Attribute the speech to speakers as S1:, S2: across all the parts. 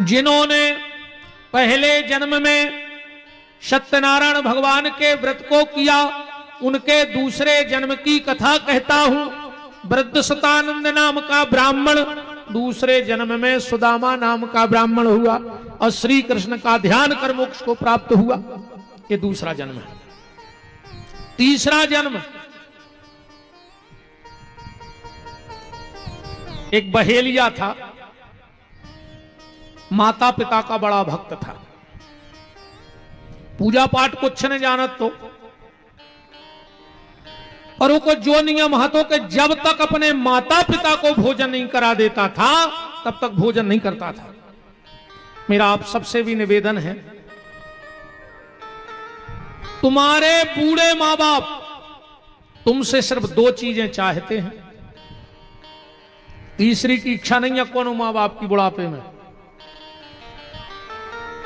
S1: जिन्होंने पहले जन्म में सत्यनारायण भगवान के व्रत को किया, उनके दूसरे जन्म की कथा कहता हूं। वृद्धसतानंद नाम का ब्राह्मण दूसरे जन्म में सुदामा नाम का ब्राह्मण हुआ और श्री कृष्ण का ध्यान कर मोक्ष को प्राप्त हुआ। ये दूसरा जन्म है। तीसरा जन्म एक बहेलिया था, माता पिता का बड़ा भक्त था, पूजा पाठ कुछ नहीं जानत तो, और वो जो नियम था कि जब तक अपने माता पिता को भोजन नहीं करा देता था तब तक भोजन नहीं करता था। मेरा आप सबसे भी निवेदन है, तुम्हारे बूढ़े मां बाप तुमसे सिर्फ दो चीजें चाहते हैं, तीसरी की इच्छा नहीं है कौन मां बाप की बुढ़ापे में।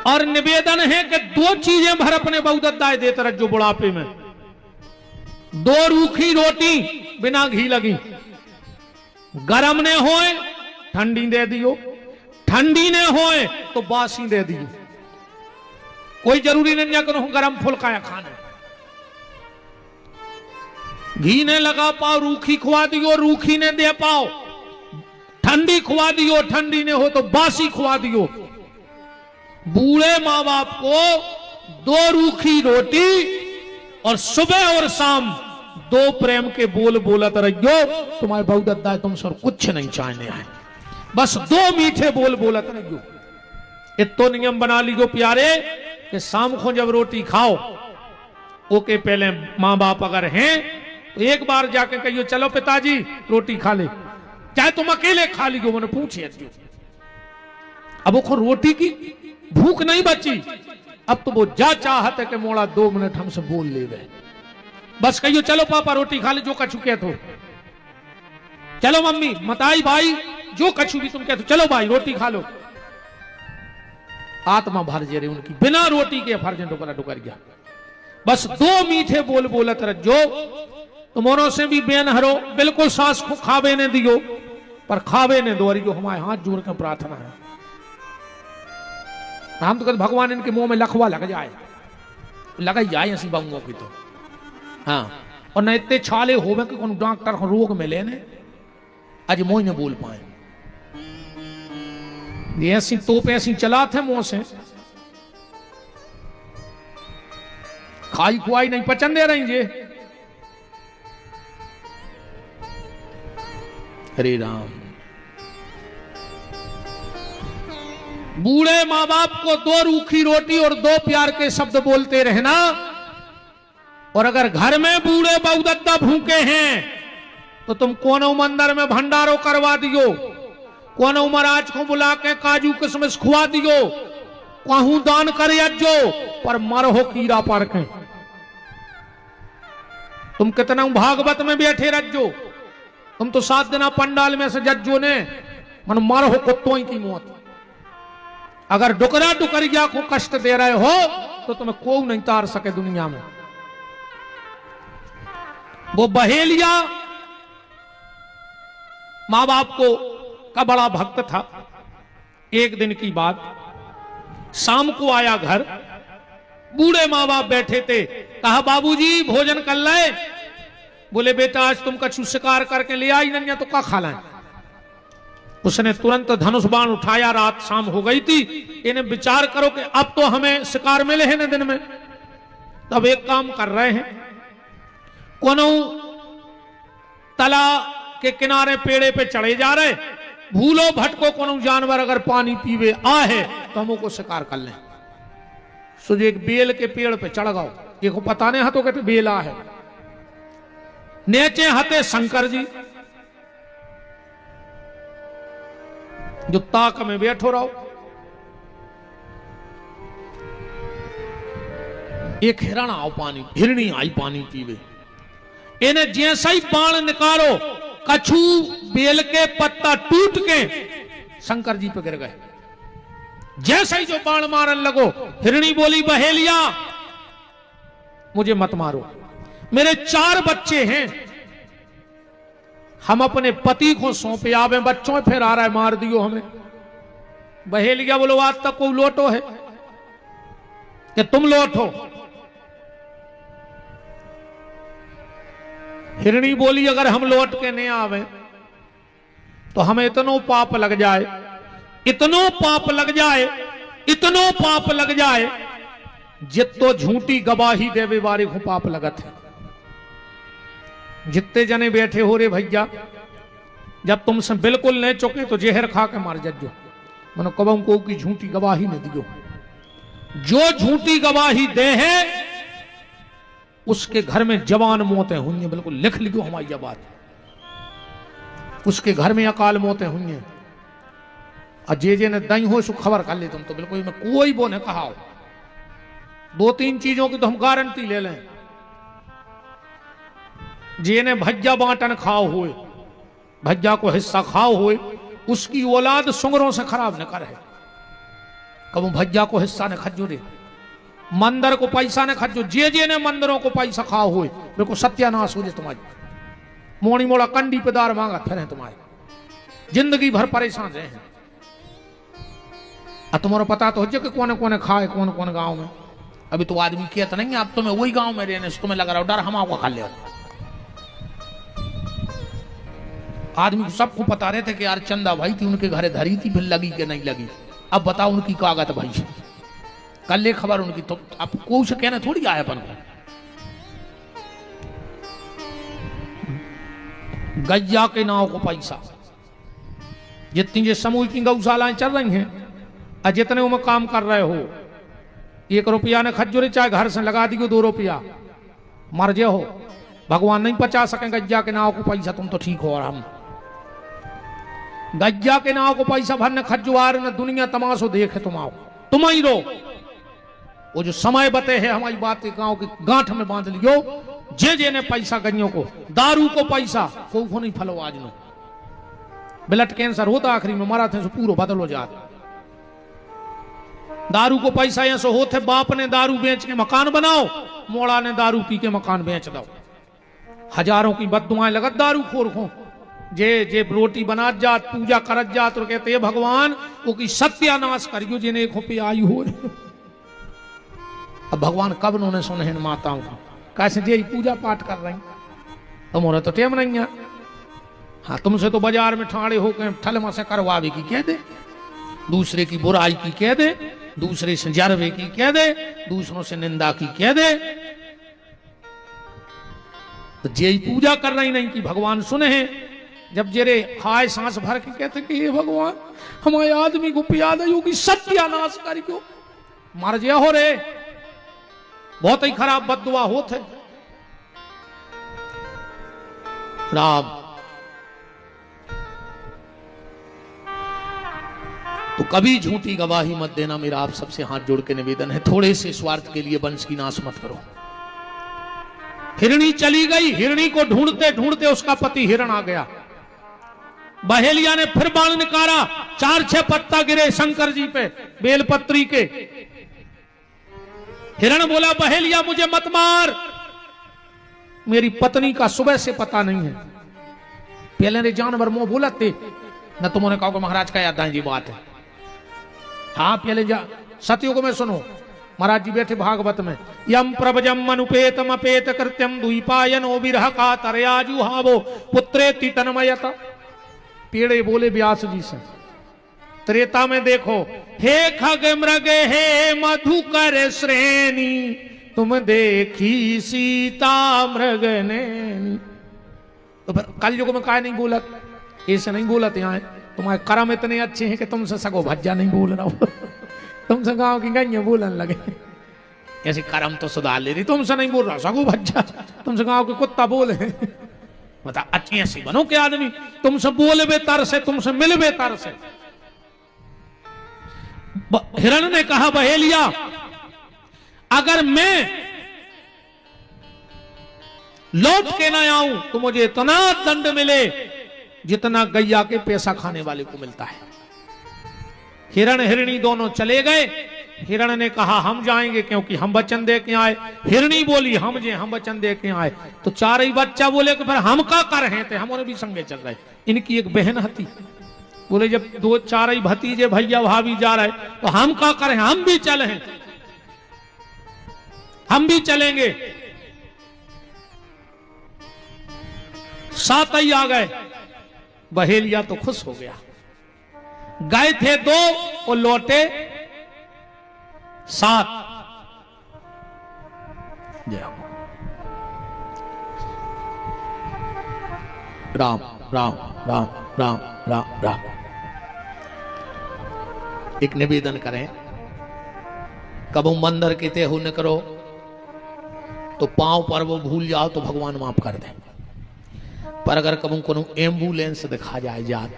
S1: और निवेदन है कि दो चीजें भर अपने बहुदत्ताए देते रहो बुढ़ापे में, दो रूखी रोटी बिना घी लगी, गरम ने होए ठंडी दे दियो, ठंडी ने होए तो बासी दे दियो। कोई जरूरी नहीं है कि गरम फुल्का या खाना, घी ने लगा पाओ रूखी खुआ दियो, रूखी ने दे पाओ ठंडी खुआ दियो, ठंडी ने हो तो बासी खुआ दियो। बूढ़े मां बाप को दो रूखी रोटी और सुबह और शाम दो प्रेम के बोल बोलत रहियो। तुम्हारे बहुदत्ता तुम सर कुछ नहीं चाहने हैं, बस दो मीठे बोल बोलत रहियो। इतो नियम बना लीजिए प्यारे कि शाम को जब रोटी खाओ, ओके पहले मां बाप अगर हैं तो एक बार जाके कहियो चलो पिताजी रोटी खा ले, चाहे तुम अकेले खा लीजिए। मैंने पूछे अब वो रोटी की भूख नहीं बची, अब तो वो जा चाहते कि मोड़ा 2 मिनट हमसे बोल ले गए, बस कहियो चलो पापा रोटी खा ले जो कछु कह तो, चलो मम्मी मताई भाई जो कछु भी तुम कहते चलो भाई रोटी खा लो। आत्मा भर जे रही उनकी, बिना रोटी के फर्ज डुकर गया। बस दो मीठे बोल बोलत रहो, तुमों से भी बेन हरो, बिल्कुल सांस को खावे ने दियो, पर खावे ने दो, जो हमारे हाथ जोड़ कर प्रार्थना है। हम तो कहते भगवान इनके मुंह में लखवा लग ही जाए ऐसी बांगों की तो, हाँ। और न इतने छाले होवे कि कौन डॉक्टर को रोग में लेने आज मोह न बोल पाए, ये ऐसी तोप ऐसी चला थे मुंह से, खाई खुआई नहीं पचन दे रही जे। हरे राम। बूढ़े मां बाप को दो रूखी रोटी और दो प्यार के शब्द बोलते रहना। और अगर घर में बूढ़े बहुदत्ता भूखे हैं तो तुम कोनों मंदिर में भंडारो करवा दियो, कोनों महाराज को बुला के काजू किशमिश खुआ दियो, कहूं दान कर जो, पर मरहो कीड़ा पर के। तुम कितना भागवत में बैठे रज्जो, तुम तो 7 दिन पंडाल में से जज्जो ने मन मरहो कुत्तों की मौत। अगर डुकरा डुकरिया को कष्ट दे रहे हो तो तुम्हें कोई नहीं तार सके दुनिया में। वो बहेलिया मां बाप को का बड़ा भक्त था। एक दिन की बात, शाम को आया घर, बूढ़े मां बाप बैठे थे, कहा बाबूजी भोजन कर ले। बोले बेटा आज तुम कछु शिकार करके ले आई नहीं तो क्या खा लाए। उसने तुरंत धनुष बाण उठाया, रात शाम हो गई थी, इन्हें विचार करो कि अब तो हमें शिकार मिले हैं न दिन में। तब एक काम कर रहे हैं, कोनो तला के किनारे पेड़े पे चढ़े जा रहे, भूलो भटको कोनो जानवर अगर पानी पीवे आहे तो हम को शिकार कर लें। सो एक बेल के पेड़ पे चढ़ गओ, ये को पता नहीं हाथों कहते बेला है, नीचे हते शंकर जी जो ताक में बैठो रहो। एक हिरण आओ पानी, हिरणी आई पानी पीवे, इन्हें जैसा ही बाण निकालो, कछु बेल के पत्ता टूट के शंकर जी पे गिर गए। जैसा ही जो बाण मारन लगो, हिरणी बोली बहेलिया मुझे मत मारो, मेरे 4 बच्चे हैं, हम अपने पति को सौंपे आवे, बच्चों फिर आ रहा है मार दियो हमें। बहेलिया बोलो आज तक कोई लौटो है कि तुम लौटो? हिरणी बोली अगर हम लौट के नहीं आवे तो हमें इतनो पाप लग जाए, इतनो पाप लग जाए, इतनो पाप लग जाए जितो झूठी गवाही देवे बारे को पाप लगत है। जितने जने बैठे हो रे भैया, जब तुमसे बिल्कुल नहीं चुके तो जहर खा के मार जजो। मनो कबों को की झूठी गवाही न दियो। जो झूठी गवाही दे है उसके घर में जवान मौतें हुई हैं। बिल्कुल लिख लियो हमारी यह बात, उसके घर में अकाल मौतें हुई हैं। और जे ने दई हो सो खबर कर ले तुम तो बिल्कुल में कोई वो ने कहा हो। दो तीन चीजों की तो हम गारंटी ले लें। जे ने भज्जा बांटन खाओ हुए, भज्जा को हिस्सा खाओ हुए, उसकी औलाद सुंगरों से खराब न करे। कबू भज्जा को हिस्सा न खजो रे, मंदिर को पैसा न खजो। जे ने मंदिरों को पैसा खाओ हुए बिल्कुल सत्यानाश हो जाए तुम्हारी। मोड़ी मोड़ा कंडी पे दार मांगा फिर तुम्हारे, जिंदगी भर परेशान रहे हैं। अब तुम्हारा पता तो हो जाए कि कौन कौन खाए कौन कौन गांव में। अभी तो आदमी कहता नहीं, अब तुम्हें वही गांव में रहने से तुम्हें लग रहा हो डर हम आपको खा ले। आदमी को सबको पता रहे थे कि यार चंदा भाई थी उनके घरे धरी थी, फिर लगी कि नहीं लगी। अब बताओ उनकी कागत भाई, कल ले खबर उनकी। तो आप को से कहना थोड़ी आया अपन को। गैया के नाव को पैसा, जितनी ये समूह की गौशालाएं चल रही हैं और जितने में काम कर रहे हो, 1 रुपया ने खजूरी चाहे घर से लगा दियो 2 रुपया, मर जे हो। भगवान नहीं बचा सके गैया के नाव को पैसा, तुम तो ठीक हो। और हम गैया के नाव को पैसा भरने खजुआर न दुनिया तमाशो देखे, तुम आओ तुम ही रो। वो जो समय बते है हमारी बात गांव की गांठ में बांध लियो। जे ने पैसा गइयों को, दारू को पैसा को नहीं फलो। आज नो ब्लड कैंसर होता आखिरी में मरा थे, पूरा बदलो जात। दारू को पैसा ऐसे होते, बाप ने दारू बेच के मकान बनाओ, मोड़ा ने दारू पी के मकान बेच दो। हजारों की बददुआएं लगत दारू खोर को। जे रोटी बना जात, पूजा करत जात और कहते भगवान वो की सत्यानाश करियो जिन्हें एक पे आयु हो। अब भगवान कब उन्होंने सुने इन माताओं को, कैसे जे पूजा पाठ कर रही, तुम्हारा तो टेम नहीं है। हाँ तुमसे तो बाजार में ठाड़े होकर ठलमा से करवावे की कह दे, दूसरे की बुराई की कह दे, दूसरे से जरवे की कह दे, दूसरों से निंदा की कह दे। तो जे पूजा कर रही नहीं कि भगवान सुने हैं। जब जेरे हाय सांस भर के कहते कि ये भगवान हमारे आदमी को पिया दे की सत्यानाश करी क्यों मर जे हो रे। बहुत ही खराब बददुआ होते राम। तो कभी झूठी गवाही मत देना, मेरा आप सबसे हाथ जोड़ के निवेदन है। थोड़े से स्वार्थ के लिए वंश की नाश मत करो। हिरणी चली गई, हिरणी को ढूंढते ढूंढते उसका पति हिरण आ गया। बहेलिया ने फिर बाण निकाला, 4-6 पत्ता गिरे शंकर जी पे बेलपत्री के। हिरण बोला बहेलिया मुझे मत मार, मेरी पत्नी का सुबह से पता नहीं है। पहले ने जानवर मुंह बोलते न, तुमने कहा कि महाराज का याद जी बात है। हाँ पहले सत्यों को मैं सुनो, महाराज जी बैठे भागवत में, यम प्रभजम अनुपेतम अपेत कृत्यम द्वीपायनो विरह का तरयाजु हावो पुत्रेति तन्मयता। पेड़े बोले व्यास जी से, त्रेता में देखो, हे खग मृग हे मधुकर श्रेणी, तुम देखी सीता मृग नैनी। तो फिर कलयुग में काय नहीं बोलत, ऐसे नहीं बोलत। यहाँ तुम्हारे कर्म इतने अच्छे हैं कि तुमसे सगो भज्जा नहीं बोल रहा हो। तुमसे गांव की गैया बोलने लगे, ऐसे कर्म तो सुधार ले रही, तुमसे नहीं बोल रहा सगो भज्जा, तुमसे गांव के कुत्ता बोले। बता अच्छी ऐसी बनो के आदमी, तुमसे बोले बेतर से, तुमसे मिल बेतर से। हिरण ने कहा बहेलिया अगर मैं लौट के ना आऊं तो मुझे इतना दंड मिले जितना गैया के पैसा खाने वाले को मिलता है। हिरण हिरणी दोनों चले गए। हिरण ने कहा हम जाएंगे क्योंकि हम वचन दे के आए। हिरणी बोली हम वचन दे के आए। तो चार ही बच्चा बोले कि फिर हम का कर रहे थे, हम भी संगे चल रहे। इनकी एक बहन हती बोले जब दो चार ही भतीजे भैया भाभी जा रहे तो हम क्या करें, हम भी चले हैं, हम भी चलेंगे। सात ही आ गए। बहेलिया तो खुश हो गया। गए थे दो और लौटे सात। राम राम राम राम राम राम। एक निवेदन करें, कबू मंदिर के ते हो न करो तो पांव पर वो भूल जाओ तो भगवान माफ कर दे। पर अगर कबू को एम्बुलेंस दिखा जाए, जात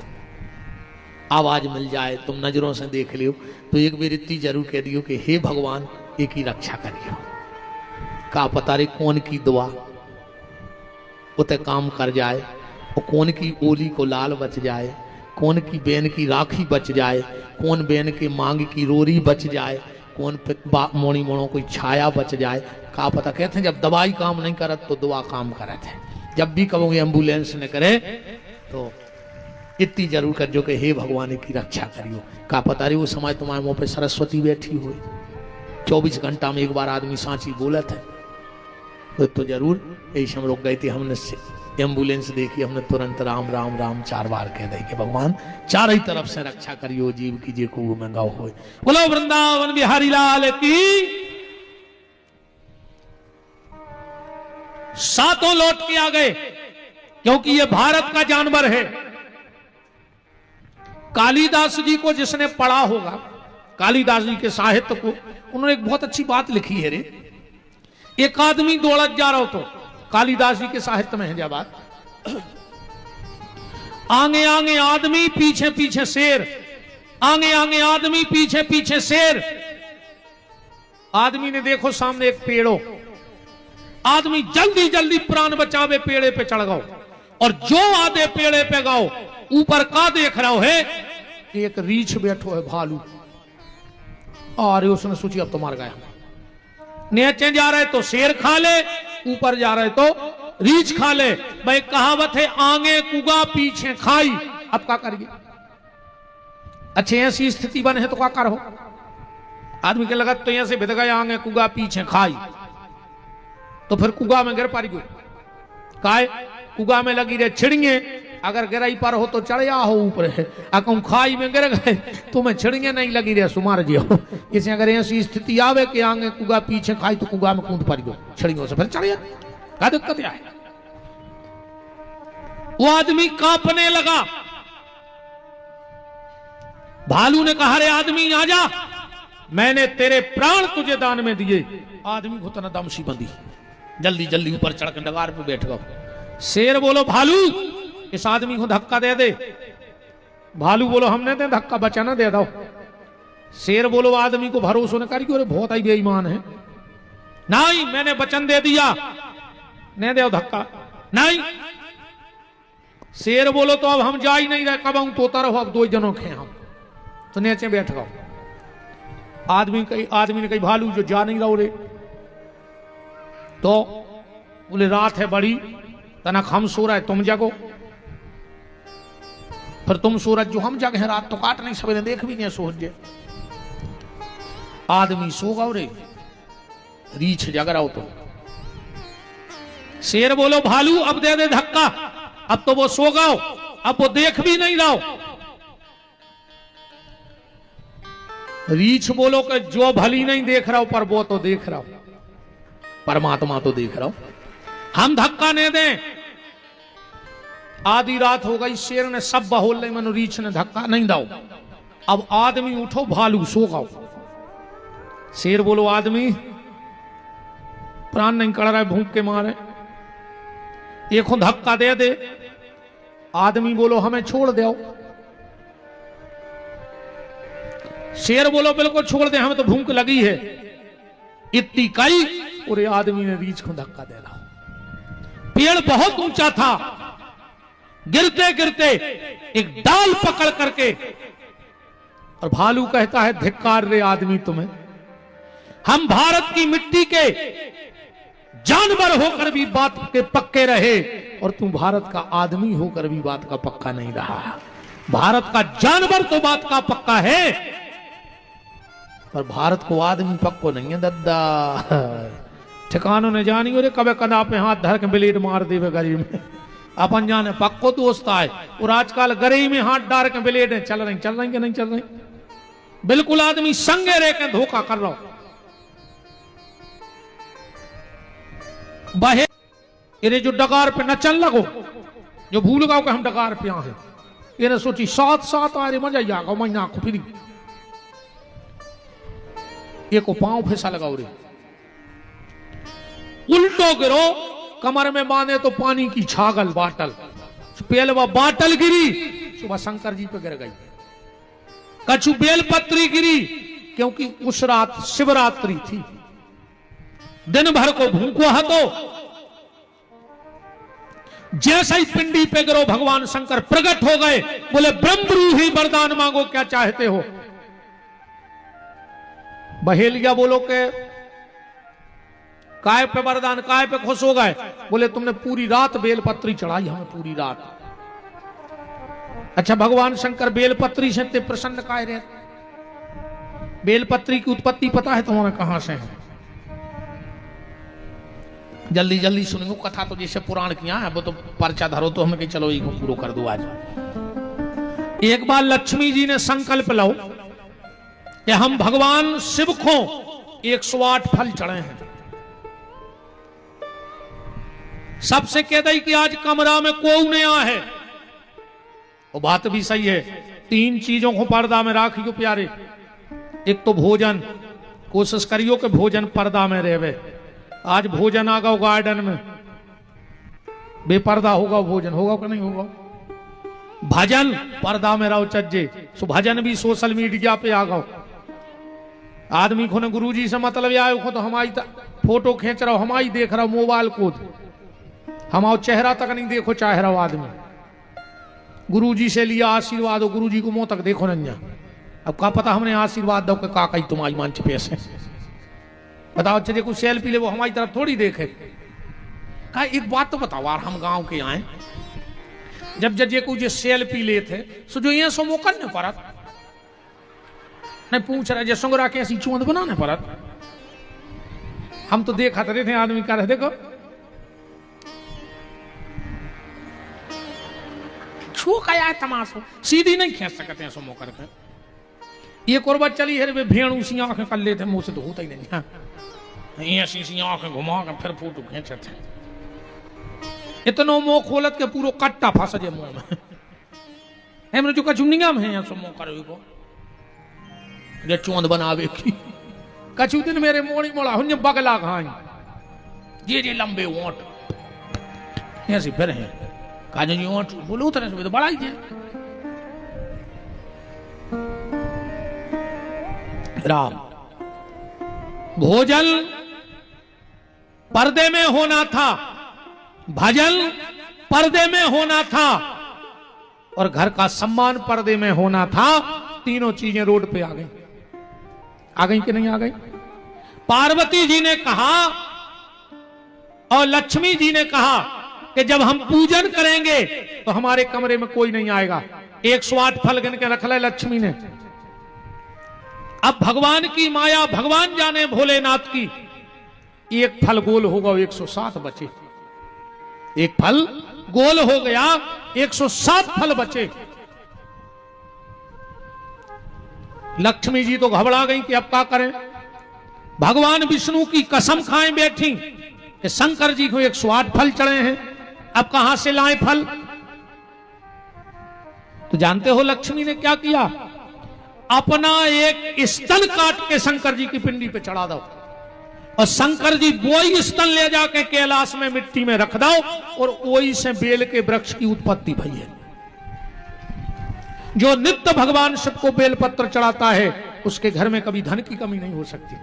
S1: आवाज मिल जाए, तुम नजरों से देख लियो तो एक बार इतनी जरूर कह दियो कि हे भगवान एक ही रक्षा करियो। का पता रे कौन की दुआ उते काम कर जाए, और कौन की ओली को लाल बच जाए, कौन की बेन की राखी बच जाए, कौन बेन के मांग की रोरी बच जाए, कौन मोड़ी मोड़ों कोई छाया बच जाए। का पता। कहते हैं जब दवाई काम नहीं करत तो दुआ काम करत है। जब भी कहोगे एम्बुलेंस न करे तो इतनी जरूर कर जो कि हे भगवान की रक्षा करियो। का पता रे वो समय तुम्हारे मुंह पे सरस्वती बैठी हुई। 24 घंटा में एक बार आदमी सांची बोलत है तो जरूर ऐसे हम रुक गए थे। हमने एम्बुलेंस देखी, हमने तुरंत राम राम राम 4 बार कह दी कि भगवान चार ही तरफ से रक्षा करियो, जीव की जे को में गाओ हो। बोलो वृंदावन बिहारी लाल की। सातों लौट के आ गए क्योंकि ये भारत का जानवर है। कालिदास जी को जिसने पढ़ा होगा, कालिदास जी के साहित्य को, उन्होंने एक बहुत अच्छी बात लिखी है रे। एक आदमी दौड़त जा रहा हो तो कालिदास जी के साहित्य में है जब बात, आगे आगे आदमी पीछे पीछे शेर, आगे आगे आदमी पीछे पीछे शेर। आदमी ने देखो सामने एक पेड़ो, आदमी जल्दी जल्दी प्राण बचावे पेड़े पे चढ़ गओ, और जो आधे पेड़े पे गाओ ऊपर का देख रहा है एक रीछ बैठो है भालू। अरे उसने सोची अब तो मार गया। नीचे जा रहे तो शेर खा ले, ऊपर जा रहे तो रीछ खा ले। भाई कहावत है आगे कुगा पीछे खाई। अब क्या करिए? अच्छे ऐसी स्थिति बने है तो क्या करो? आदमी के लगा तो ऐसे भिद गया आगे कुगा पीछे खाई, तो फिर कुगा में गिर पारी गो। काय कुगा में लगी रहे छिड़िए, अगर गिराई पर हो तो चढ़िया हो ऊपर है, अगर खाई में गिर गए तो मैं छिड़िए नहीं लगी रहे सुमार जी हो। इसे अगर ऐसी स्थिति आवे कि आगे कुगा पीछे खाई तो कुगा में कूद पारी गो, छिड़ियों से फिर चढ़िया। क्या दिक्कत है? वो आदमी कांपने लगा। भालू ने कहा रे आदमी आजा, मैंने तेरे प्राण तुझे दान में दिए। आदमी को तना दमशी बंदी, जल्दी जल्दी ऊपर चढ़ के डगार पे बैठ गओ। शेर बोलो भालू इस आदमी को धक्का दे दे। भालू बोलो हमने दे धक्का, बचाना दे दो। शेर बोलो आदमी को भरोसा न करियो, अरे बहुत ही बेईमान है। नहीं मैंने वचन दे दिया, नहीं दे धक्का नहीं। शेर बोलो तो अब हम जा ही नहीं रहे, कब हम तोता रहो, अब 2 जनों खे हम तो नीचे बैठ गओ। आदमी ने कही भालू जो जा नहीं रहो रे, तो बोले रात है बड़ी, तनक हम सो रहे तुम जगो, फिर तुम सूरज जो हम जग है, रात तो काट नहीं सवेरे देख भी नहीं सोच जे। आदमी सो गओ रे, रीछ जग रहा हो तो। शेर बोलो भालू अब दे दे धक्का, अब तो वो सो गओ, अब वो देख भी नहीं रहा। रीछ बोलो कि जो भली नहीं देख रहा हूं पर वो तो देख रहा हूं, परमात्मा तो देख रहा हूं, हम धक्का नहीं दें। आधी रात हो गई, शेर ने सब बहोल नहीं, मनु रीछ ने धक्का नहीं दाओ। अब आदमी उठो, भालू सो गओ। शेर बोलो आदमी प्राण नहीं कड़ रहा है भूख के मारे, एक धक्का दे दे। आदमी बोलो हमें छोड़ दो। शेर बोलो बिल्कुल छोड़ दे, हमें तो भूख लगी है। इतनी कई और आदमी ने रीछ को धक्का दे रहा। पेड़ बहुत ऊंचा था, गिरते गिरते एक डाल पकड़ करके, और भालू कहता है धिक्कार रे आदमी तुम्हें, हम भारत की मिट्टी के जानवर होकर भी बात के पक्के रहे और तू भारत का आदमी होकर भी बात का पक्का नहीं रहा। भारत का जानवर तो बात का पक्का है, पर भारत को आदमी पक्को नहीं है दद्दा। ठिकानों ने जानी और कभी कदा पे हाथ धर के ब्लेड मार देवे गरीब में, अपन जाने पक्को दोस्त आए। और आजकल गरी में हाथ डाल के ब्लेड चल रही कि नहीं चल रही, बिल्कुल आदमी संगे रह के धोखा कर रहा। बहे ये जो डगार पे नचन लगो, जो भूल गओ कि हम डगार पे हैं, ये सोची साथ साथ आ रहे मजा आगा महीना को फिर ये को पांव फैसा लगाओ रे, उल्टो गिरो, कमर में बांधे तो पानी की छागल बाटल, पेलवा बाटल गिरी, सुबह शंकर जी पे गिर गई। कछु बेलपत्री गिरी, क्योंकि उस रात शिवरात्रि थी, दिन भर को भूखो हतो। जैसा ही पिंडी पे गिरो भगवान शंकर प्रकट हो गए, बोले ब्रह्मरूही वरदान मांगो, क्या चाहते हो। बहेलिया बोलो के काय पे वरदान, काय पे खुश हो गए। बोले तुमने पूरी रात बेलपत्री चढ़ाई हमें, पूरी रात। अच्छा भगवान शंकर बेलपत्री से ते प्रसन्न काय रहे। बेलपत्री की उत्पत्ति पता है तुम्हें कहां से है? जल्दी जल्दी सुनियो कथा, तो जैसे पुराण किया है वो तो पर्चा धरो, तो हमें चलो इसको पूरा कर दो आज। एक बार लक्ष्मी जी ने संकल्प लो कि हम भगवान शिव को 108 फल चढ़े हैं। सबसे कह दई कि आज कमरा में कोई नया है, वो बात भी सही है। 3 चीजों को पर्दा में राखियो प्यारे। एक तो भोजन, कोशिश करियो कि भोजन पर्दा में रहे। आज भोजन आ गया गार्डन में, बेपर्दा होगा भोजन, होगा कि नहीं होगा। भजन पर्दा में रहो चज्जे, सो भजन भी सोशल मीडिया पे आ गओ। आदमी को ने गुरुजी से मतलब आयो को तो हमारी फोटो खींच रहा हो, हमारी देख रहा हो मोबाइल को, हमारा चेहरा तक नहीं देखो चाह रहा हो आदमी। गुरुजी से लिया आशीर्वाद हो, गुरुजी को मुंह तक देखो नहीं। अब क्या पता हमने आशीर्वाद दो का कही तुम्हारी मंच पे से बताओ, चलिए कुछ सेल्फी ले, वो हमारी तरफ थोड़ी देखे। कहा एक बात तो बताओ यार, हम गांव के आए, जब जजे कुछ सेल्फी ले थे सो जो ये सो मौका न परत नहीं पूछ रहे, जैसो राके ऐसी चूंद बनाने परत। हम तो देखा रहे थे आदमी कर रहे, देखो छू का तमाशो, सीधी नहीं खींच सकते हैं सो मौका पे। ये कोरबत चली है वे भेड़ू सी आंखें कर लेते, मुंह से तो होता ही नहीं। हाँ ऐसी आंखें घुमा कर फिर फोटो खींचे थे। इतनो मुंह खोलत के पूरा कट्टा फंस जाए मुंह में। हमने जो कचुनिया में है सो मुंह करो को जे चोंद बनावे की। कछु दिन मेरे मोड़ी मोड़ा हुन बगला खाई, ये लंबे ओंट ऐसे फिर हैं काजे जी ओंट बोलो उतरे से तो बड़ा ही है। राम भोजन पर्दे में होना था, भजन पर्दे में होना था, और घर का सम्मान पर्दे में होना था। तीनों चीजें रोड पे आ गई कि नहीं आ गई? पार्वती जी ने कहा और लक्ष्मी जी ने कहा कि जब हम पूजन करेंगे तो हमारे कमरे में कोई नहीं आएगा। 108 फल गिन के रख ले लक्ष्मी ने। अब भगवान की माया भगवान जाने, भोलेनाथ की। एक फल गोल होगा 107 बचे, एक फल गोल हो गया 107 फल बचे। लक्ष्मी जी तो घबरा गई कि अब क्या करें। भगवान विष्णु की कसम खाएं बैठी कि शंकर जी को 108 फल चढ़े हैं, अब कहां से लाएं फल। तो जानते हो लक्ष्मी ने क्या किया? अपना एक स्तन काट के शंकर जी की पिंडी पे चढ़ा दो, और शंकर जी वही स्तन ले जाके कैलाश में मिट्टी में रख दो, और वही से बेल के वृक्ष की उत्पत्ति भई है। जो नित्य भगवान शिव को बेलपत्र चढ़ाता है उसके घर में कभी धन की कमी नहीं हो सकती।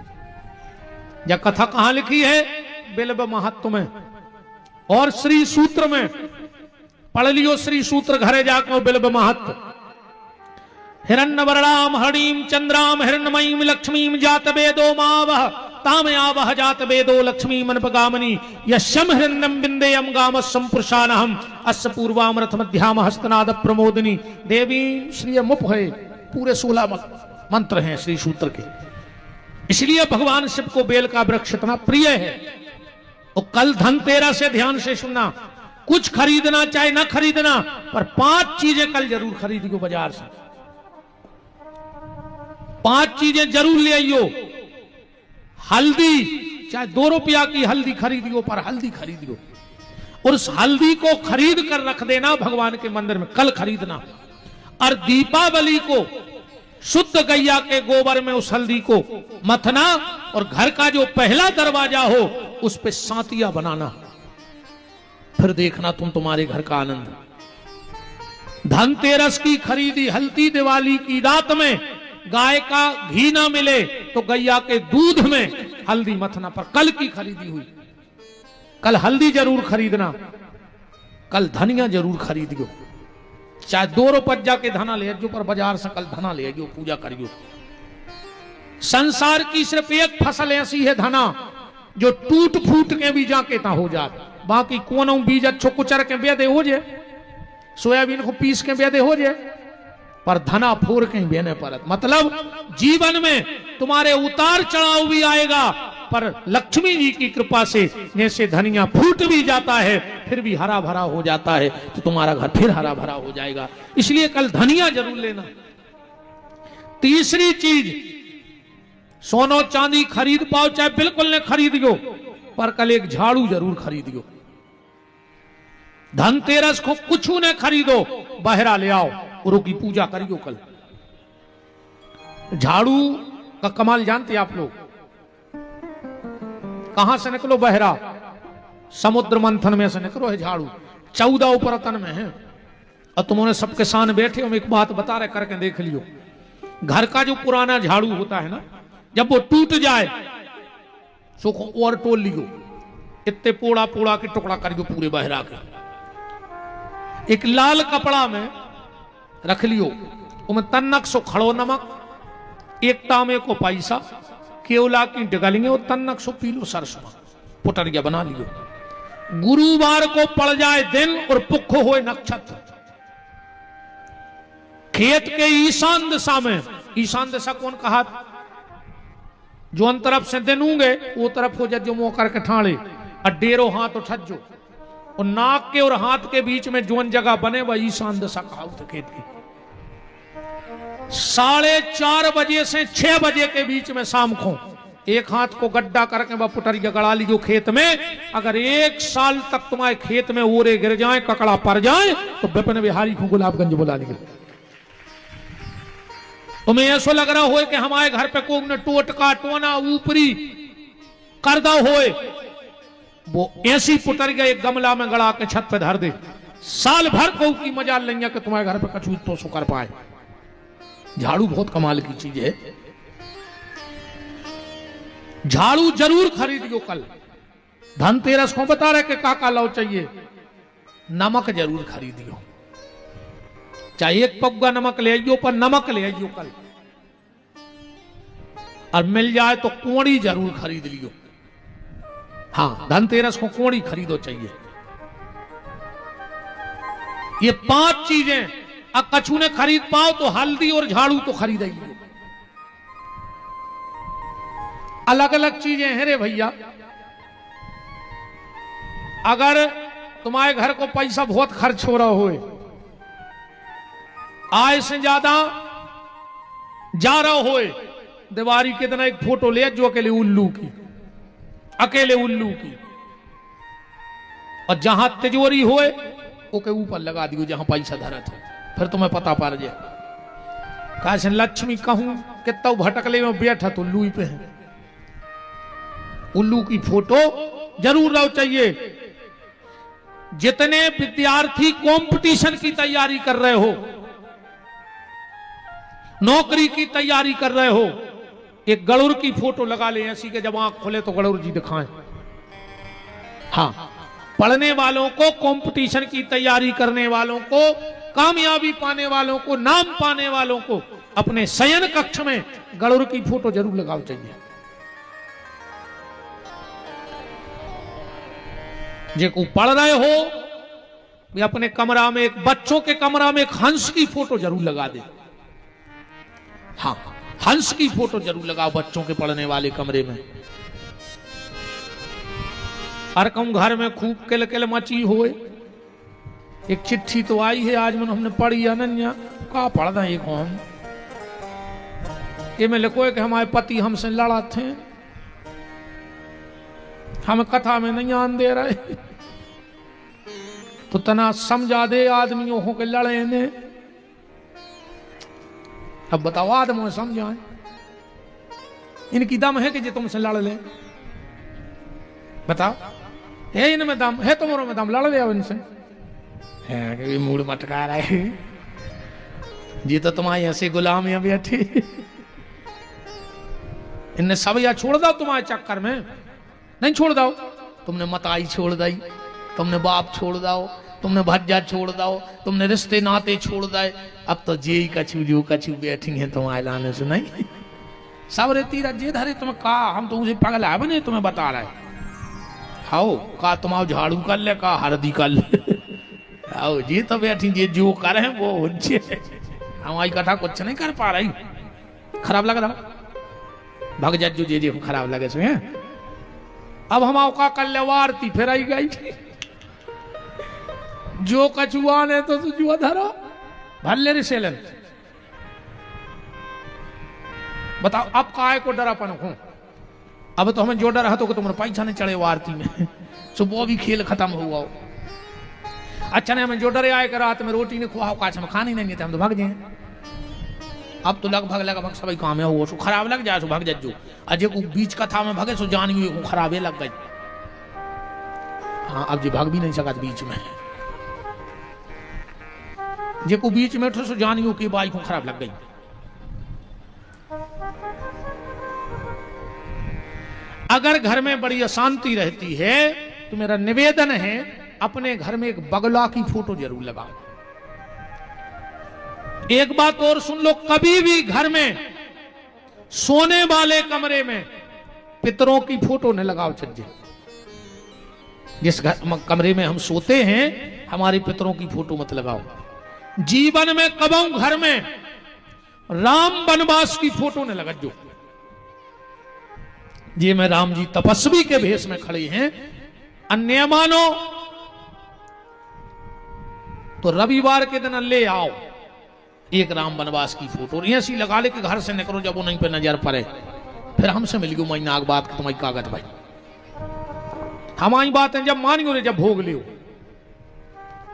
S1: यह कथा कहां लिखी है? बेलव महत्व में और श्री सूत्र में पढ़ लियो। श्री सूत्र घरे जाकर बेलव महत्व। हिरण्यवर्णाम हरिणीम चंद्राम हिरण्यमयीम लक्ष्मीम जात वेदो मावह तामे आवह जात वेदो लक्ष्मी मनपगामनी यशम हृदयम बिंदेयम गाम संपुरुषानहम अस्य पूर्वामृत मध्याम हस्तनाद प्रमोदिनी देवी श्री मुप है। पूरे 16 मंत्र हैं श्री सूत्र के। इसलिए भगवान शिव को बेल का वृक्ष इतना प्रिय है। और कल धनतेरस से ध्यान से सुनना, कुछ खरीदना चाहे ना खरीदना, पर 5 चीजें कल जरूर खरीदियो बाजार से। 5 चीजें जरूर ले आइयो। हल्दी, चाहे 2 रुपया की हल्दी खरीदियो, पर हल्दी खरीदियो। और उस हल्दी को खरीद कर रख देना भगवान के मंदिर में, कल खरीदना। और दीपावली को शुद्ध गैया के गोबर में उस हल्दी को मथना, और घर का जो पहला दरवाजा हो उस पे सांतिया बनाना। फिर देखना तुम तुम्हारे घर का आनंद। धनतेरस की खरीदी हल्दी, दिवाली की रात में गाय का घी ना मिले तो गैया के दूध में हल्दी मथना। पर कल की खरीदी हुई, कल हल्दी जरूर खरीदना, कल धनिया जरूर खरीदियो। चाहे 2 रुपया के धना ले जो, पर बाजार से कल धना ले जो, पूजा करियो। संसार की सिर्फ एक फसल ऐसी है धना, जो टूट फूट के भी जाके ता हो जाए। बाकी कोनो बीज अच्छो कुचर के बेदे हो जाए, सोयाबीन को पीस के बेदे हो जाए, पर धना फोर के बेने परत। मतलब जीवन में तुम्हारे उतार चढ़ाव भी आएगा, पर लक्ष्मी जी की कृपा से जैसे धनिया फूट भी जाता है फिर भी हरा भरा हो जाता है, तो तुम्हारा घर फिर हरा भरा हो जाएगा। इसलिए कल धनिया जरूर लेना। तीसरी चीज, सोनो चांदी खरीद पाओ चाहे बिल्कुल न खरीदियो, पर कल एक झाड़ू जरूर खरीदियो। धनतेरस को कुछ न खरीदो, बहरा ले आओ, गुरु की पूजा करियो कल। झाड़ू का कमाल जानते आप लोग? कहां से निकलो बहरा? समुद्र मंथन में से निकलो है झाड़ू। 14 उपरतन में है। और तुमने सब किसान बैठे हो, एक बात बता रहे, करके देख लियो। घर का जो पुराना झाड़ू होता है ना, जब वो टूट जाए सो और तोल लियो, इतने पोड़ा पोड़ा के टुकड़ा करियो पूरे बहरा के। एक लाल कपड़ा में रख लियो, उनमें तन्नक सो खड़ो नमक, एक तांबे को पैसा, केवला की डगलिंगे और तन्नक सो पीलो सरसों, पुटरिया बना लियो। गुरुवार को पड़ जाए दिन और पुख होए नक्षत्र, खेत के ईशान दिशा में, ईशान दिशा कौन कहा? जो अन तरफ से दिन होंगे वो तरफ हो जा, जो मुंह करके ठाणे, और डेरो हाथ उठो, और नाक के और हाथ के बीच में जोन जगह बने वह ईशान दिशा कहा खेत की। 4:30 बजे से 6 बजे के बीच में शाम को एक हाथ को गड्ढा करके वह पुटरिया गड़ा लीजिए खेत में। अगर 1 साल तक तुम्हारे खेत में ओरे गिर जाए, ककड़ा पड़ जाए, तो विपिन बिहारी को गुलाबगंज बुला लीजिए। तुम्हें ऐसा लग रहा हो कि हमारे घर पे कोई ने टोटका टोना ऊपरी करदा होए, वो ऐसी पुटरिया एक गमला में गड़ा के छत पे धर दे, साल भर को की मजा लेंगे कि तुम्हारे घर पे कछु तो सो कर पाए। झाड़ू बहुत कमाल की चीज है। झाड़ू जरूर खरीदियो कल। धनतेरस को बता रहे कि काका लाओ चाहिए, नमक जरूर खरीदियो। चाहे 1 पग्गा नमक ले आइयो, पर नमक ले आइयो कल। और मिल जाए तो कोड़ी जरूर खरीद लियो। हाँ, धनतेरस को कोड़ी खरीदो चाहिए। ये 5 चीजें कछु ने खरीद पाओ तो हल्दी और झाड़ू तो खरीदेगी। अलग अलग चीजें हैं रे भैया। अगर तुम्हारे घर को पैसा बहुत खर्च हो रहा हो, आय से ज्यादा जा रहा हो, दिवाली के दिन एक फोटो ले जो अकेले उल्लू की, और जहां तिजोरी होए ओके ऊपर लगा दियो जहां पैसा धरा था, फिर तुम्हें पता पड़ जाए। कहा लक्ष्मी कहूं कितना भटकले में बैठा तो उल्लू पे है। उल्लू की फोटो जरूर लो चाहिए। जितने विद्यार्थी कंपटीशन की तैयारी कर रहे हो, नौकरी की तैयारी कर रहे हो, एक गरुड़ की फोटो लगा ले ऐसी के जब आंख खोले तो गरुड़ जी दिखाएं। हाँ, पढ़ने वालों को, कंपटीशन की तैयारी करने वालों को, कामयाबी पाने वालों को, नाम पाने वालों को अपने शयन कक्ष में गरुड़ की फोटो जरूर लगाओ चाहिए। जे को पढ़ रहे हो वे अपने कमरा में, एक बच्चों के कमरा में एक हंस की फोटो जरूर लगा दे। हाँ, हंस की फोटो जरूर लगाओ बच्चों के पढ़ने वाले कमरे में। हर कम घर में खूब किलकिल मची होए। एक चिट्ठी तो आई है आज मन हमने पढ़ी अनन्या का पढ़ रहे हैं कौन, ये में लिखो है कि हमारे पति हमसे लड़ा थे, हम कथा में नहीं आन दे रहे, तो तना समझा दे आदमियों को के लड़े ने। अब बताओ आदमी समझाए, इनकी दम है कि जे तुमसे लड़ ले? बताओ, है इनमें दम है? तुम्हारों में दम, लड़ ले इनसे। है मूड मटका रहा है जी, तो तुम्हारी ऐसे गुलाम या बैठी, इनने सब या छोड़ दो तुम्हारे चक्कर में। नहीं छोड़ दो, तुमने मताई छोड़ दी, तुमने बाप छोड़ दो, तुमने भज्जा छोड़ दो, तुमने रिश्ते नाते छोड़ दे। अब तो जे कछु जो कछु बैठी है तुम्हारे लाने से नहीं, सब रेती रजे धरे। तुम्हें कहा हम तो उसे पगल है बने, तुम्हें बता रहे हाओ का तुम्हारा झाड़ू कर ले, का हरदी कर ले। आओ जी तो बैठी जे जो करे वो हमारी कथा कुछ नहीं कर पा रही। खराब लग रहा भग जा जो जे खराब लगे सो है। अब हम का कल्यावारती फिर आई गई जो कछुआ ने तो जुआ धरो भले रे सेलन। बताओ अब काय को डरापन हूं? अब तो हमें जो डर है तो तुम्हारे पैसा नहीं चढ़े वारती में, सो वो भी खेल खत्म हुआ। अच्छा ने हमें जो डरे आए कि रात में रोटी नहीं खुआ काच में खानी नहीं थे, हम तो भाग जाए। अब तो लगभग सभी काम है वो सो खराब लग जाए, सो भाग जज्जू। अजय को बीच कथा में भगे सो जान गई को खराबे लग गई। हाँ अब जी भाग भी नहीं सका बीच में, जे को बीच में उठो सो जान गई की बाई को खराब लग गई। अगर घर में बड़ी अशांति रहती है तो मेरा निवेदन है अपने घर में एक बगला की फोटो जरूर लगाओ। एक बात और सुन लो, कभी भी घर में सोने वाले कमरे में पितरों की फोटो न लगाओ छज्जे। जिस कमरे में हम सोते हैं हमारे पितरों की फोटो मत लगाओ। जीवन में कबहू घर में राम वनवास की फोटो न लगो। ये में राम जी तपस्वी के भेष में खड़े हैं, अन्य मानो तो रविवार के दिन ले आओ एक राम वनवास की फोटो, ऐसी लगा ले कि घर से निकलो जब वो नहीं पे नजर पड़े। फिर हमसे मिल गयो महीना नाग बात तुम्हारी कागज भाई, हमारी बात है जब मानियो रे जब भोग लियो।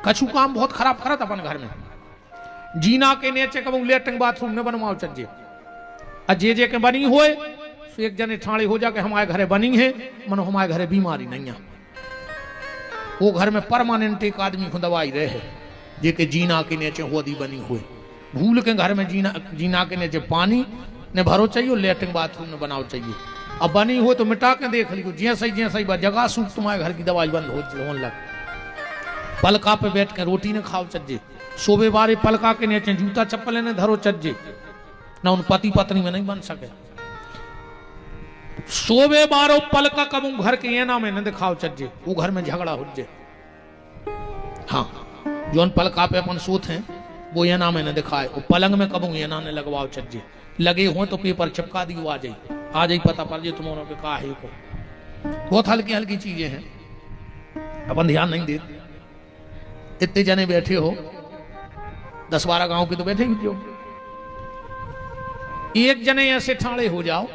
S1: कछु काम बहुत खराब करत अपन घर में, जीना के नीचे कब लेटरिंग बाथरूम ने बनवाओ चज्जे। अजे जे के बनी होए तो एक जने ठाणे हो जाके हमारे घरे बनी है, मनो हमारे घरे बीमारी नहीं है। वो घर में परमानेंट एक आदमी को दवाई रहे जे के जीना के नीचे होदी बनी हुई। भूल के घर में जीना के नीचे पानी ने भरो चाहिए, लेटरिंग बाथरूम ने बनाओ चाहिए। अब बनी हो तो मिटा के देख लियो, ज्या सही जगह सूख तुम्हारे घर की दवाई बंद होने लग। पलका पे बैठ के रोटी ने खाओ चज्जे, सोबे बारे पलका के नीचे जूता चप्पल ने धरो चज्जे, ना उन पति पत्नी में नहीं बन सके। सोबे बारो पलका कबू घर के एना में न दिखाओ चज्जे, वो घर में झगड़ा हो जे। हाँ जो पलका पे अपन सोत हैं वो एना में न दिखाए, वो पलंग में कबू एना ने लगवाओ चज्जे। लगे हो तो पेपर चिपका दियो, आ जाई पता पड़ जाए तुम्हारों पे का है को। बहुत हल्की चीजें हैं, अपन ध्यान नहीं देते। इतने जने बैठे हो 10-12 गांव के तो बैठे ही हो, एक जने ऐसे ठाणे हो जाओ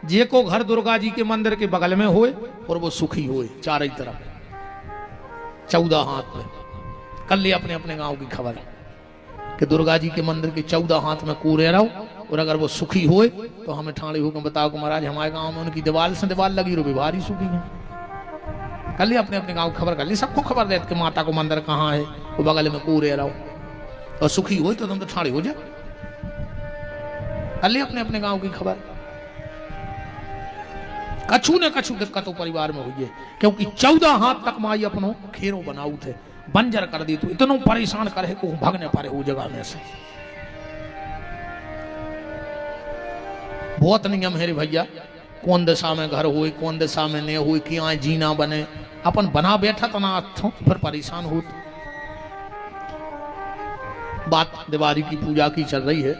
S1: जे को घर दुर्गा जी के मंदिर के बगल में होए और वो सुखी होए चारों तरफ 14 हाथ में। कल ले अपने अपने गांव की खबर कि दुर्गा जी के मंदिर के 14 हाथ में कूरे रहो, और अगर वो सुखी होए तो हमें ठाणे होकर बताओ कि महाराज हमारे गांव में उनकी दीवार से दीवार लगी रो भारी सुखी है। कल ले अपने अपने गांव की खबर कर ली, सबको खबर दे कि माता को मंदिर कहाँ है, वो बगल में कूरे रहो और सुखी हो तो तुम तो ठाणे हो जा। कल ले अपने अपने गांव की खबर। कछु न कछु दिक्कतों परिवार में हुई है, क्योंकि 14 हाथ तक माई अपनो खेरो बनाऊ थे, बंजर कर दी। तो इतना परेशान करे को भगने पारे वो जगह में से। बहुत नियम है रे भैया, कौन दिशा में घर हुई, कौन दिशा में नहीं हुई, क्या जीना बने, अपन बना बैठा तना अथों फिर परेशान हो। बात दिवाली की पूजा की चल रही है,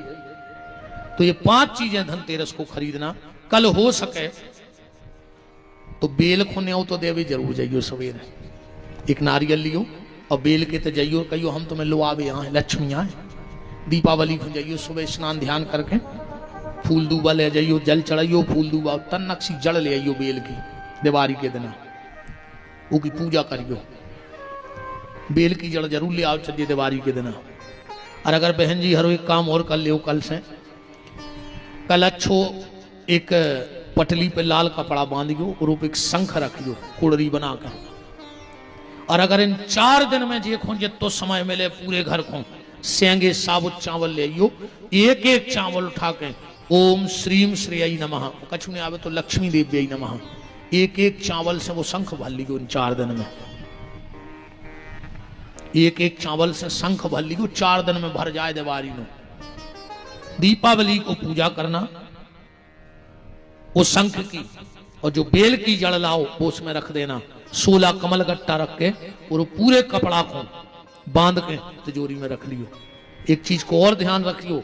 S1: तो ये 5 चीजें धनतेरस को खरीदना। कल हो सके तो बेल खुने हो तो देवी जरूर जाइयो सवेरे, एक नारियल लियो और बेल के तो जाइयो, कहियो हम तुम्हें लो आवे यहाँ लक्ष्मी आए। दीपावली को जाइयो सुबह स्नान ध्यान करके फूल दूबा ले जाइयो, जल चढ़ाइयो, फूल दूबा तन नक्सी जड़ ले आइयो बेल की, दिवाली के दिन वो की पूजा करियो। बेल की जड़ जरूर ले आओ चलिए दिवाली के दिन। और अगर बहन जी हर एक काम और कर लियो कल से, कल अच्छो एक पटली पे लाल कपड़ा बांधियो और एक शंख रखियो कुड़री बनाकर। और अगर इन 4 दिन में देखो जितो समय मिले पूरे घर को सेंगे साबुत चावल ले आइयो, एक एक चावल उठा के ओम श्रीम श्रेय नमः, कछु नहीं आवे तो लक्ष्मी देव्य नमः, एक एक चावल से वो शंख भर लियो। इन 4 दिन में एक एक चावल से शंख भर लियो, 4 दिन में भर जाए दिवाली में। दीपावली को पूजा करना वो शंख की, और जो बेल की जड़ लाओ वो उसमें रख देना, 16 कमल गट्टा रख के और वो पूरे कपड़ा को बांध के तिजोरी में रख लियो। एक चीज को और ध्यान रखियो,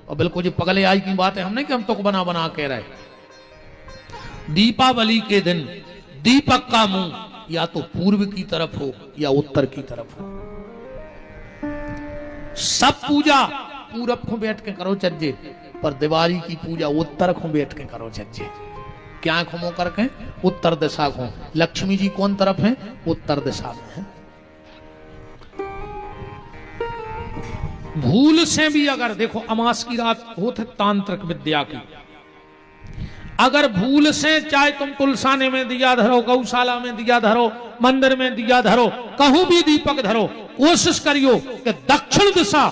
S1: और बिल्कुल जो पगले आई की बात है, हम नहीं कि हम तो बना बना कह रहे, दीपावली के दिन दीपक का मुंह या तो पूर्व की तरफ हो या उत्तर की तरफ हो। सब पूजा पूरब को बैठ के करो चज्जे, पर दिवाली की पूजा उत्तर को बैठ के करो चज्जे। क्या घूमो करके उत्तर दिशा को। लक्ष्मी जी कौन तरफ है? उत्तर दिशा में है। भूल से भी अगर देखो अमास की रात होते तांत्रिक विद्या की, अगर भूल से चाहे तुम तुलसाने में दिया धरो, गौशाला में दिया धरो, मंदिर में दिया धरो, कहूं भी दीपक धरो, कोशिश करियो कि दक्षिण दिशा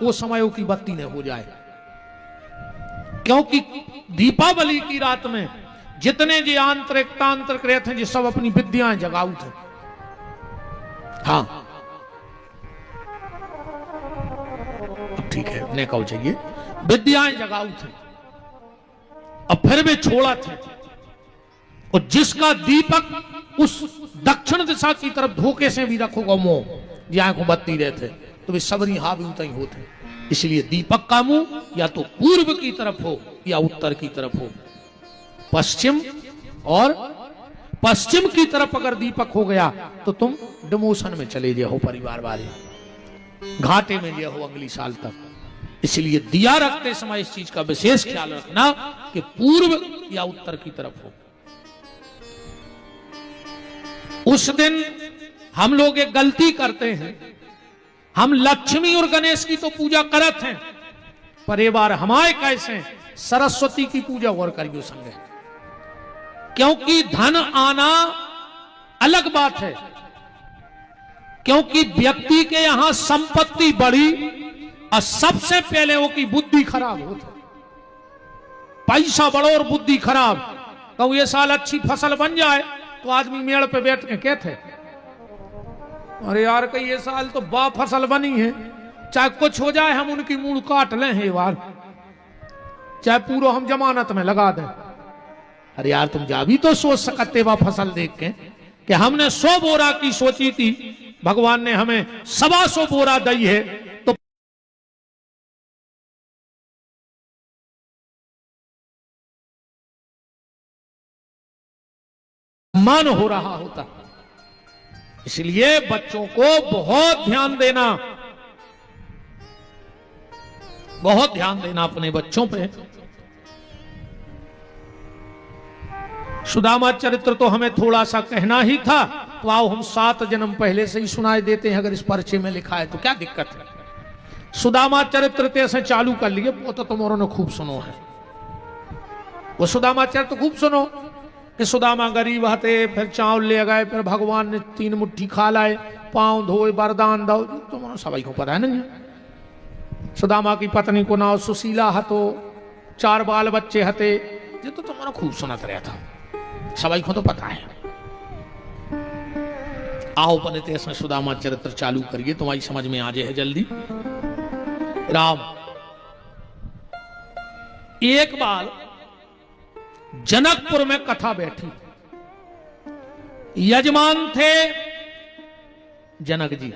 S1: वो समयों की बत्ती न हो जाए। क्योंकि दीपावली की रात में जितने जी आंतरिक तांत्रिक रहते हैं, सब अपनी विद्याएं जगाऊ थे। हाँ अब ठीक है, ने कहो चाहिए विद्याएं जगाऊ थे, अब फिर भी छोड़ा थे। और जिसका दीपक उस दक्षिण दिशा की तरफ धोखे से भी रखोगा मुंह, जहां को बत्ती रहते तो वे सबरी हा भी उतना ही होते। इसलिए दीपक का मुंह या तो पूर्व की तरफ हो या उत्तर की तरफ हो। पश्चिम और पश्चिम की तरफ अगर दीपक हो गया तो तुम डिमोशन में चले जाओ, परिवार वाले घाटे में जाओ अगली साल तक। इसलिए दिया रखते समय इस चीज का विशेष ख्याल रखना कि पूर्व या उत्तर की तरफ हो। उस दिन हम लोग एक गलती करते हैं, हम लक्ष्मी और गणेश की तो पूजा करते हैं, पर ये बार हमारे कैसे सरस्वती की पूजा और करियो संगे। क्योंकि धन आना अलग बात है, क्योंकि व्यक्ति के यहां संपत्ति बढ़ी और सबसे पहले वो की बुद्धि खराब होती। पैसा बढ़ो और बुद्धि खराब। कहूं ये साल अच्छी फसल बन जाए तो आदमी मेड़ पे बैठ के कहते, अरे यार कई ये साल तो बा फसल बनी है, चाहे कुछ हो जाए हम उनकी मूड़ काट लें है बार, चाहे पूरा हम जमानत में लगा दें। अरे यार तुम जा भी तो सोच सकते बा फसल देख के कि हमने 100 बोरा की सोची थी, भगवान ने हमें 125 बोरा दी है, तो मन हो रहा होता। इसलिए बच्चों को बहुत ध्यान देना, बहुत ध्यान देना अपने बच्चों पे। सुदामा चरित्र तो हमें थोड़ा सा कहना ही था, तो आओ हम 7 जन्म पहले से ही सुनाई देते हैं। अगर इस पर्चे में लिखा है तो क्या दिक्कत है। सुदामा चरित्र से चालू कर लिए, वो तो तुम ने खूब सुनो है। वो सुदामा चरित्र खूब सुनो कि सुदामा गरीब हते, फिर चावल ले गए, फिर भगवान ने 3 मुट्ठी खा लाए, पांव धोए, वरदान दो, तुम सभी को पता है नहीं है। सुदामा की पत्नी को नाम सुशीला हतो, 4 बाल बच्चे हते, ये तो तुम्हारा खूब सुनत रहा था, सभी को तो पता है। आओ पढ़ते इसमें सुदामा चरित्र चालू करिए, तुम्हारी समझ में आ जाए जल्दी। राम एक बार जनकपुर में कथा बैठी। यजमान थे जनक जी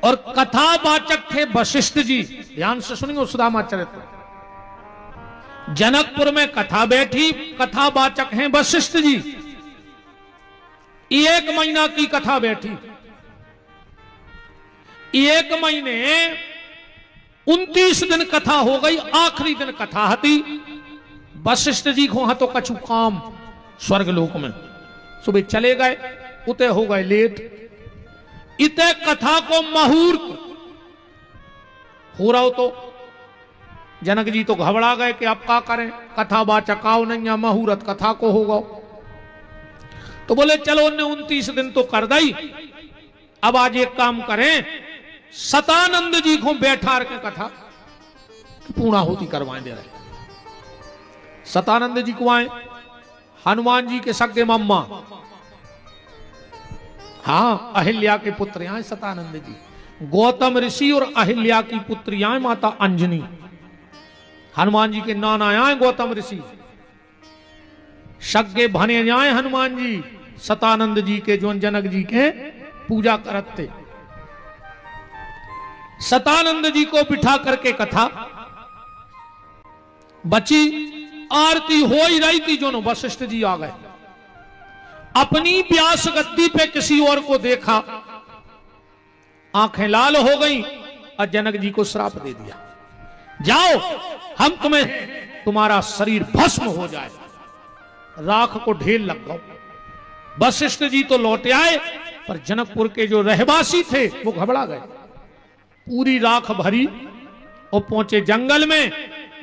S1: और कथावाचक थे वशिष्ठ जी। ध्यान से सुनिए सुदामा चरित्र। जनकपुर में कथा बैठी, कथावाचक हैं वशिष्ठ जी। 1 महीना की कथा बैठी। 1 महीने 29 दिन कथा हो गई। आखिरी दिन कथा हती। वशिष्ठ जी को हाथों कछु काम स्वर्गलोक में, सुबह चले गए, उते हो गए लेट। इते कथा को मुहूर्त हो रहा हो तो जनक जी तो घबरा गए कि अब क्या करें, कथा वाचक आओ नहीं या मुहूर्त कथा को होगा। तो बोले चलो उन्हें 29 दिन तो कर दई, अब आज एक काम करें, सतानंद जी को बैठा के कथा पूर्णाहुति करवाएं दे रहे। सतानंद जी को आए, हनुमान जी के सगे मम्मा, हाँ अहिल्या के पुत्र यहाँ सतानंद जी। गौतम ऋषि और अहिल्या की पुत्री यहाँ माता अंजनी। हनुमान जी के नाना यहाँ गौतम ऋषि, सगे भने जाए हनुमान जी सतानंद जी के जो जनक जी के पूजा करते। सतानंद जी को बिठा करके कथा बची। आरती हो ही रही थी, जो वशिष्ठ जी आ गए। अपनी व्यास गद्दी पे किसी और को देखा, आंखें लाल हो गई और जनक जी को श्राप दे दिया, जाओ हम तुम्हारा शरीर भस्म हो जाए, राख को ढेर लग गओ। वशिष्ठ जी तो लौट आए, पर जनकपुर के जो रहवासी थे वो घबरा गए। पूरी राख भरी और पहुंचे जंगल में।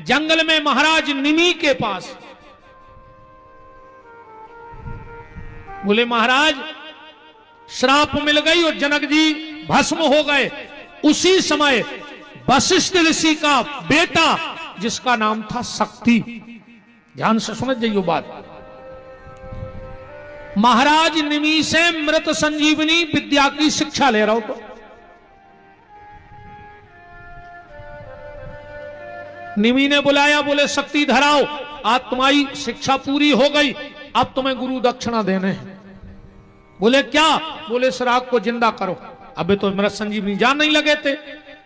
S1: जंगल में महाराज निमि के पास बोले महाराज श्राप मिल गई और जनक जी भस्म हो गए। उसी समय वशिष्ठ ऋषि का बेटा जिसका नाम था शक्ति, ध्यान से समझ जाइए बात, महाराज निमि से मृत संजीवनी विद्या की शिक्षा ले रहा हो। तो निमि ने बुलाया, बोले शक्ति धराओ, आज तुम्हारी शिक्षा पूरी हो गई, अब तुम्हें गुरु दक्षिणा देने हैं। बोले क्या? बोले श्राप को जिंदा करो। अबे तो मृत संजीवनी जान नहीं लगे थे।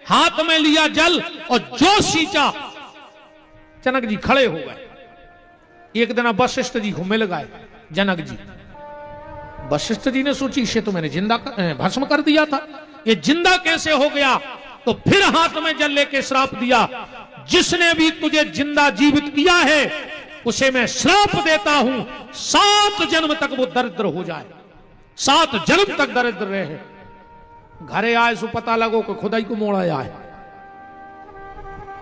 S1: हाथ में लिया जल और जो सींचा, जनक जी खड़े हो गए। एक दिन वशिष्ठ जी को मिल गए जनक जी। वशिष्ठ जी ने सोची इसे तो मैंने जिंदा भस्म कर दिया था, ये जिंदा कैसे हो गया? तो फिर हाथ में जल लेके श्राप दिया, जिसने भी तुझे जिंदा जीवित किया है उसे मैं श्राप देता हूं, 7 जन्म तक वो दरिद्र हो जाए, 7 जन्म तक दरिद्र रहे। घरे आए सो पता लगो कि खुदाई को मोड़ा आए।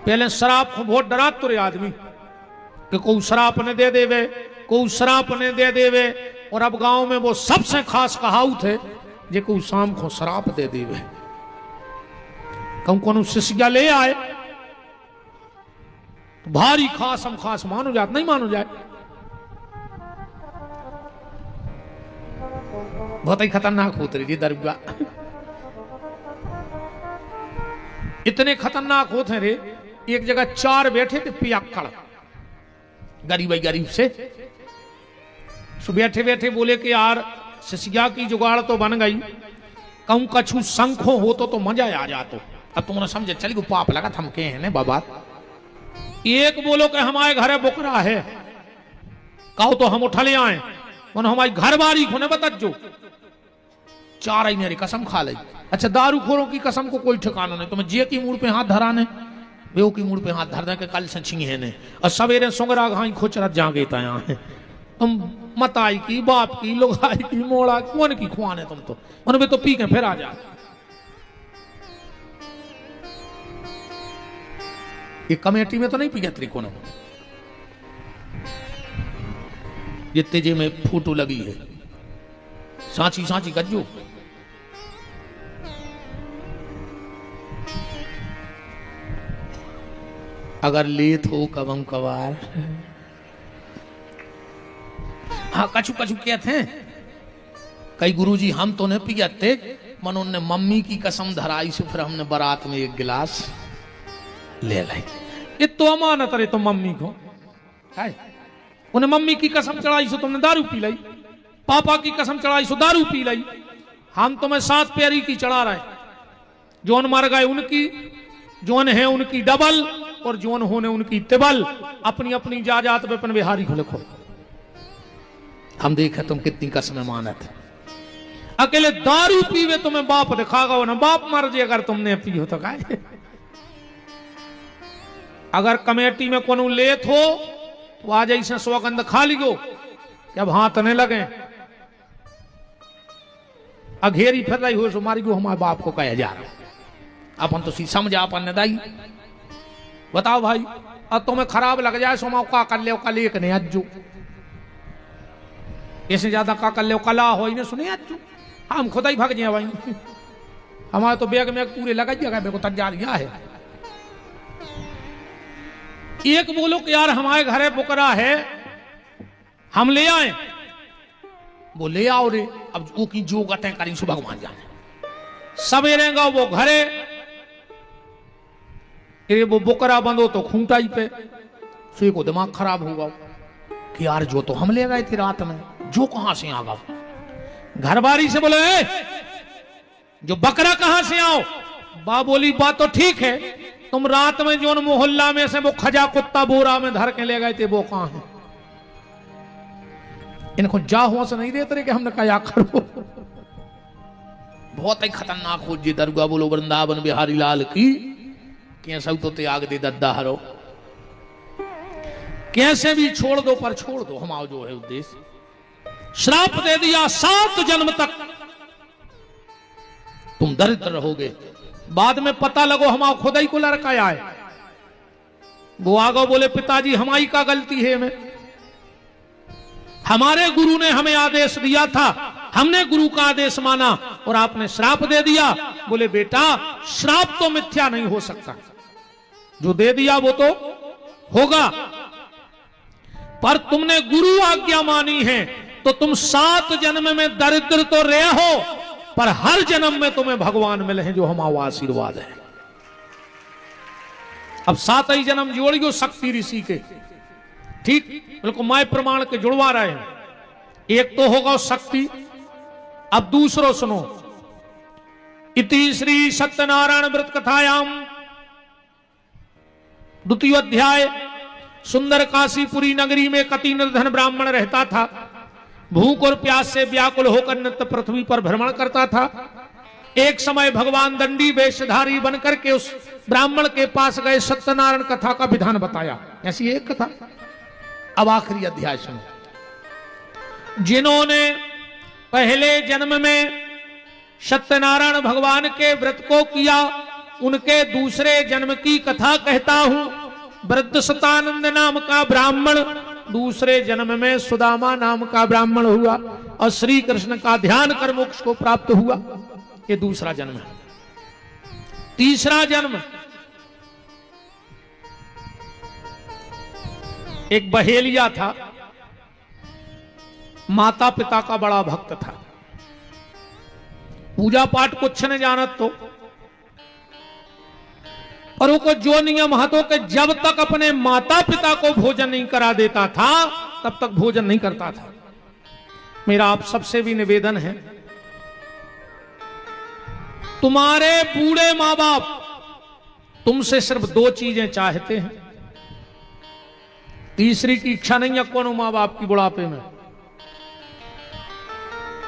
S1: पहले श्राप को बहुत डरा तुरे आदमी कि कोई श्राप ने दे देवे, कोई श्राप ने दे देवे। और अब गांव में वो सबसे खास कहावत है, जे कोई शाम को श्राप दे देवे। कौन शिष्या ले आए तो भारी खास हम खास मानो जात, नहीं मानो जाए। बहुत ही खतरनाक होते रही दरगाह, इतने खतरनाक होते रे। एक जगह 4 बैठे थे पियाक्कड़, गरीब से। सो बैठे बैठे बोले कि यार शिष्या की जुगाड़ तो बन गई, कहूं कछु शंखो हो तो मजा आ जातो। अब तुमने समझे चली को पाप लगा थमके हैं बाबा। एक बोलो कि हमारे घरे बुकरा है, कहो तो हम उठा ले आए, हमारी घर बारी खुने बता जो। 4 ही मेरी कसम खा ली। अच्छा दारूखोरों की कसम को कोई ठिकाना नहीं। तुम्हें जे की मूड पे हाथ धराने, बेव की मूड पे हाथ धर दे के कल से छिंगे ने, और सवेरे सुंगरा घाई खोचरत जागे यहाँ है। तुम मताई की, बाप की, लुगाई की, मोड़ा कौन की खुआने तुम तो उनमें तो पी के फिर आ जा। ये कमेटी में तो नहीं पिया त्रिकोण, ये तेजे में फोटो लगी है, सांची सांची गज्जू। अगर लेत हो कबम कबार, हाँ कछु कछु कहते हैं कई गुरुजी हम तो नहीं पियते, मन उनने मम्मी की कसम धराई से फिर हमने बारात में 1 गिलास ले लाई। ये तो अमानत रे तो मम्मी को है। उन्हें मम्मी की कसम चढ़ाई सो तुमने दारू पी लाई, पापा की कसम चढ़ाई सो दारू पी लाई। हम तुम्हें 7 प्यारी की चढ़ा रहे, जोन मर गए उनकी, जोन है उनकी डबल और जोन होने उनकी तिबल। अपनी अपनी जाजात पे अपन बिहारी को लिखो। हम देखे तुम कितनी कसमें मानत। अकेले दारू पीवे तुम्हें बाप दिखागा, ना बाप मर जाए अगर तुमने पी तो काय। अगर कमेटी में कोनो लेत हो तो आज ऐसे सौगंध खा लियो, जब हाथ नहीं लगे अघेरी फिर रही हो सो मारी गो हमारे बाप को कह जा रहा। अपन तो सी समझा अपन ने दाई। बताओ भाई, अब तुम्हें खराब लग जाए सो मौका कर ले कल एक ने अज्जू, इससे ज्यादा का कर ले कला हो ही सुने अज्जू। हम खुदा ही भाग जाए भाई, हमारे तो बैग में पूरे लगा जगह मेरे को तैयारियां है। एक बोलो कि यार हमारे घरे बुकरा है हम ले आए, वो ले आओ रे। अब वो की जो गते करी सो भगवान जाने। सवेरेगा वो घरे, वो बुकरा बंदो तो खूंटाई पे, फिर को दिमाग खराब होगा कि यार जो तो हम ले गए थे रात में, जो कहां से आ गया। घरबारी से बोले जो बकरा कहां से आओ। बा बोली बात तो ठीक है, तुम रात में जो मोहल्ला में से वो खजा कुत्ता बोरा में धर के ले गए थे वो कहां है। इनको जा हुआ से नहीं देते कि हमने कहा करो। बहुत ही खतरनाक हो जी दरगाह बोलो वृंदावन बिहारी लाल की। कैसे तो त्याग दे दद्दा हरो, कैसे भी छोड़ दो पर छोड़ दो। हमारा जो है उद्देश्य, श्राप दे दिया 7 जन्म तक तुम दरिद्र रहोगे। बाद में पता लगो हमारा खुदा ही को लड़का आए, वो आगो बोले पिताजी हमारी का गलती है, में हमारे गुरु ने हमें आदेश दिया था, हमने गुरु का आदेश माना और आपने श्राप दे दिया। बोले बेटा श्राप तो मिथ्या नहीं हो सकता, जो दे दिया वो तो होगा, पर तुमने गुरु आज्ञा मानी है तो तुम 7 जन्म में दरिद्र तो रहे हो, पर हर जन्म में तुम्हें भगवान मिले हैं जो हमारा आशीर्वाद है। अब 7 ही जन्म जोड़ियो शक्ति ऋषि के, ठीक बिल्कुल माय प्रमाण के जुड़वा रहे हैं। एक तो होगा शक्ति, अब दूसरो सुनो। इति श्री सत्यनारायण व्रत कथायाम 2 अध्याय। सुंदर काशीपुरी नगरी में कति निर्धन ब्राह्मण रहता था। भूख और प्यास से व्याकुल होकर नित्य पृथ्वी पर भ्रमण करता था। एक समय भगवान दंडी वेशधारी बनकर के उस ब्राह्मण के पास गए, सत्यनारायण कथा का विधान बताया। ऐसी एक कथा। अब आखिरी अध्याय सुनो। जिन्होंने पहले जन्म में सत्यनारायण भगवान के व्रत को किया, उनके दूसरे जन्म की कथा कहता हूं। वृद्ध सतानंद नाम का ब्राह्मण दूसरे जन्म में सुदामा नाम का ब्राह्मण हुआ और श्री कृष्ण का ध्यान कर मोक्ष को प्राप्त हुआ। ये दूसरा जन्म है। तीसरा जन्म, एक बहेलिया था, माता पिता का बड़ा भक्त था, पूजा पाठ कुछ न जानत तो, और वो जो नियम हाथों के जब तक अपने माता पिता को भोजन नहीं करा देता था तब तक भोजन नहीं करता था। मेरा आप सबसे भी निवेदन है, तुम्हारे बूढ़े मां बाप तुमसे सिर्फ 2 चीजें चाहते हैं, तीसरी की इच्छा नहीं है कौन मां बाप की बुढ़ापे में।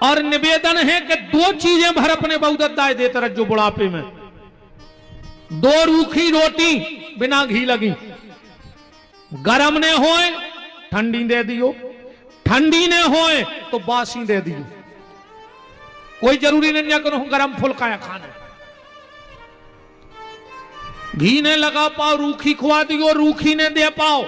S1: और निवेदन है कि 2 चीजें भर अपने बहुदत्ताए देते रहो बुढ़ापे में। 2 रूखी रोटी बिना घी लगी, गरम ने होए ठंडी दे दियो, ठंडी ने होए तो बासी दे दियो। कोई जरूरी नहीं करो गरम फुल्का या खाना। घी ने लगा पाओ रूखी खुआ दियो, रूखी ने दे पाओ